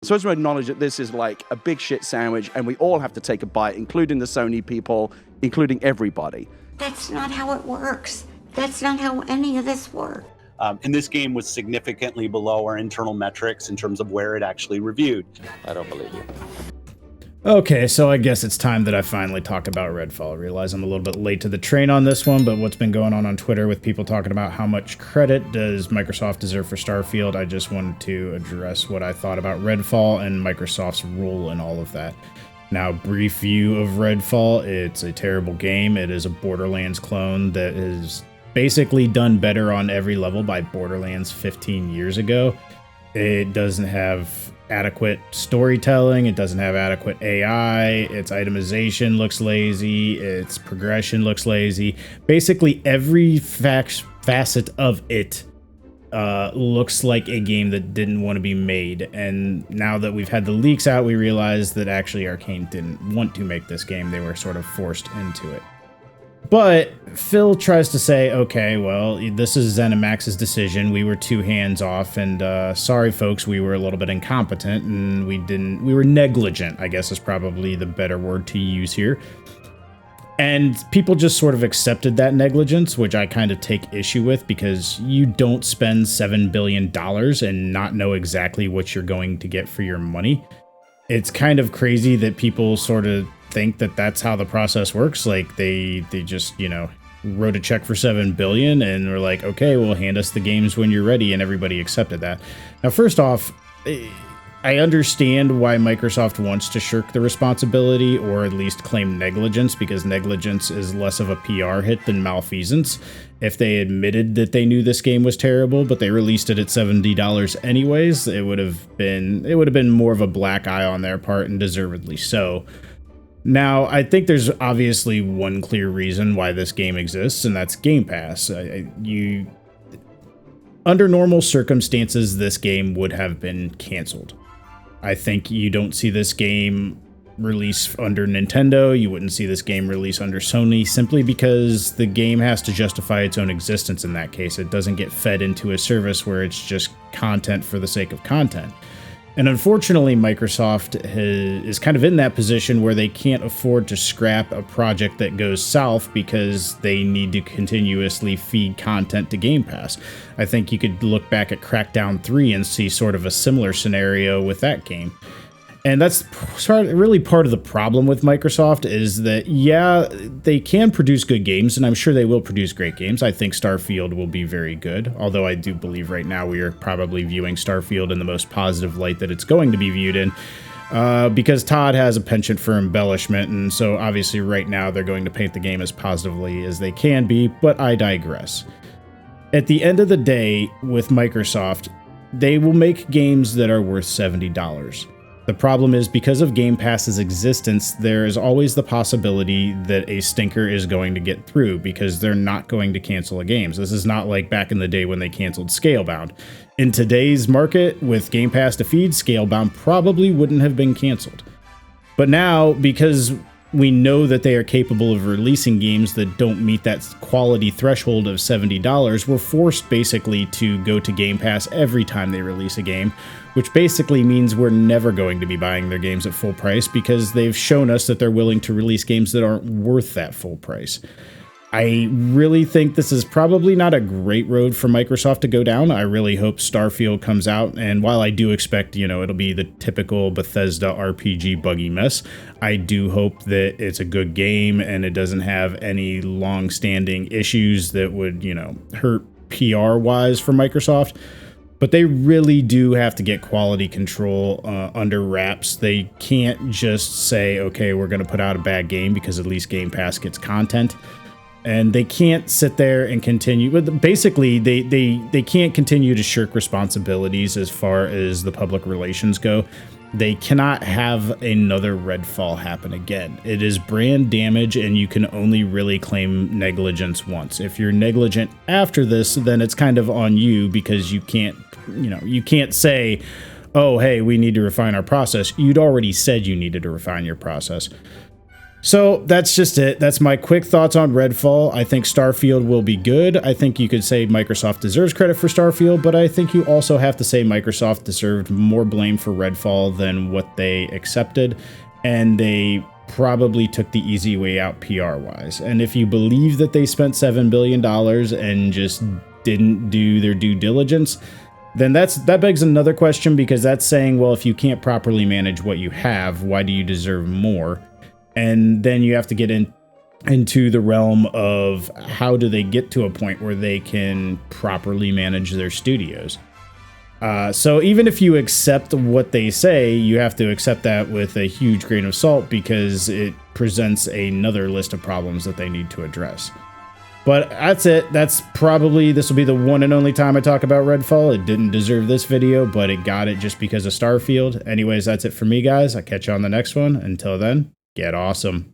supposed to acknowledge that this is like a big shit sandwich, and we all have to take a bite, including the Sony people, including everybody. That's not how it works. That's not how any of this works. And this game was significantly below our internal metrics in terms of where it actually reviewed. I don't believe you. Okay, so I guess it's time that I finally talk about Redfall. I realize I'm a little bit late to the train on this one, but what's been going on Twitter with people talking about how much credit does Microsoft deserve for Starfield, I just wanted to address what I thought about Redfall and Microsoft's role in all of that. Now, brief view of Redfall, it's a terrible game. It is a Borderlands clone that is basically done better on every level by Borderlands 15 years ago. It doesn't have adequate storytelling, it doesn't have adequate AI, its itemization looks lazy, its progression looks lazy. Basically, every facet of it looks like a game that didn't want to be made. And now that we've had the leaks out, we realize that actually Arcane didn't want to make this game. They were sort of forced into it. But Phil tries to say, okay, well, this is ZeniMax's decision. We were too hands off, and sorry, folks, we were a little bit incompetent, and we were negligent, I guess is probably the better word to use here. And people just sort of accepted that negligence, which I kind of take issue with, because you don't spend $7 billion and not know exactly what you're going to get for your money. It's kind of crazy that people sort of think that that's how the process works. Like they just, wrote a check for $7 billion and were like, okay, well, hand us the games when you're ready, and everybody accepted that. Now, first off, I understand why Microsoft wants to shirk the responsibility, or at least claim negligence, because negligence is less of a PR hit than malfeasance. If they admitted that they knew this game was terrible, but they released it at $70 anyways, it would have been more of a black eye on their part, and deservedly so. Now, I think there's obviously one clear reason why this game exists, and that's Game Pass. Under normal circumstances, this game would have been canceled. I think you don't see this game release under Nintendo, you wouldn't see this game release under Sony, simply because the game has to justify its own existence in that case. It doesn't get fed into a service where it's just content for the sake of content. And unfortunately, Microsoft is kind of in that position where they can't afford to scrap a project that goes south because they need to continuously feed content to Game Pass. I think you could look back at Crackdown 3 and see sort of a similar scenario with that game. And that's really part of the problem with Microsoft, is that, yeah, they can produce good games, and I'm sure they will produce great games. I think Starfield will be very good, although I do believe right now we are probably viewing Starfield in the most positive light that it's going to be viewed in, because Todd has a penchant for embellishment, and so obviously right now they're going to paint the game as positively as they can be, but I digress. At the end of the day, with Microsoft, they will make games that are worth $70. The problem is, because of Game Pass's existence, there is always the possibility that a stinker is going to get through, because they're not going to cancel a game. This is not like back in the day when they canceled Scalebound. In today's market, with Game Pass to feed, Scalebound probably wouldn't have been canceled. But now, because we know that they are capable of releasing games that don't meet that quality threshold of $70, we're forced basically to go to Game Pass every time they release a game, which basically means we're never going to be buying their games at full price, because they've shown us that they're willing to release games that aren't worth that full price. I really think this is probably not a great road for Microsoft to go down. I really hope Starfield comes out, and while I do expect, it'll be the typical Bethesda RPG buggy mess, I do hope that it's a good game and it doesn't have any long-standing issues that would, hurt PR-wise for Microsoft. But they really do have to get quality control under wraps. They can't just say, okay, we're going to put out a bad game because at least Game Pass gets content. And they can't sit there and continue. But basically, they can't continue to shirk responsibilities as far as the public relations go. They cannot have another Redfall happen again. It is brand damage, and you can only really claim negligence once. If you're negligent after this, then it's kind of on you, because you can't say, oh, hey, we need to refine our process. You'd already said you needed to refine your process. So that's just it. That's my quick thoughts on Redfall. I think Starfield will be good. I think you could say Microsoft deserves credit for Starfield, but I think you also have to say Microsoft deserved more blame for Redfall than what they accepted, and they probably took the easy way out PR-wise. And if you believe that they spent $7 billion and just didn't do their due diligence, then that begs another question, because that's saying, well, if you can't properly manage what you have, why do you deserve more? And then you have to get into the realm of how do they get to a point where they can properly manage their studios. So even if you accept what they say, you have to accept that with a huge grain of salt, because it presents another list of problems that they need to address. But that's it. This will be the one and only time I talk about Redfall. It didn't deserve this video, but it got it just because of Starfield. Anyways, that's it for me, guys. I'll catch you on the next one. Until then, get awesome.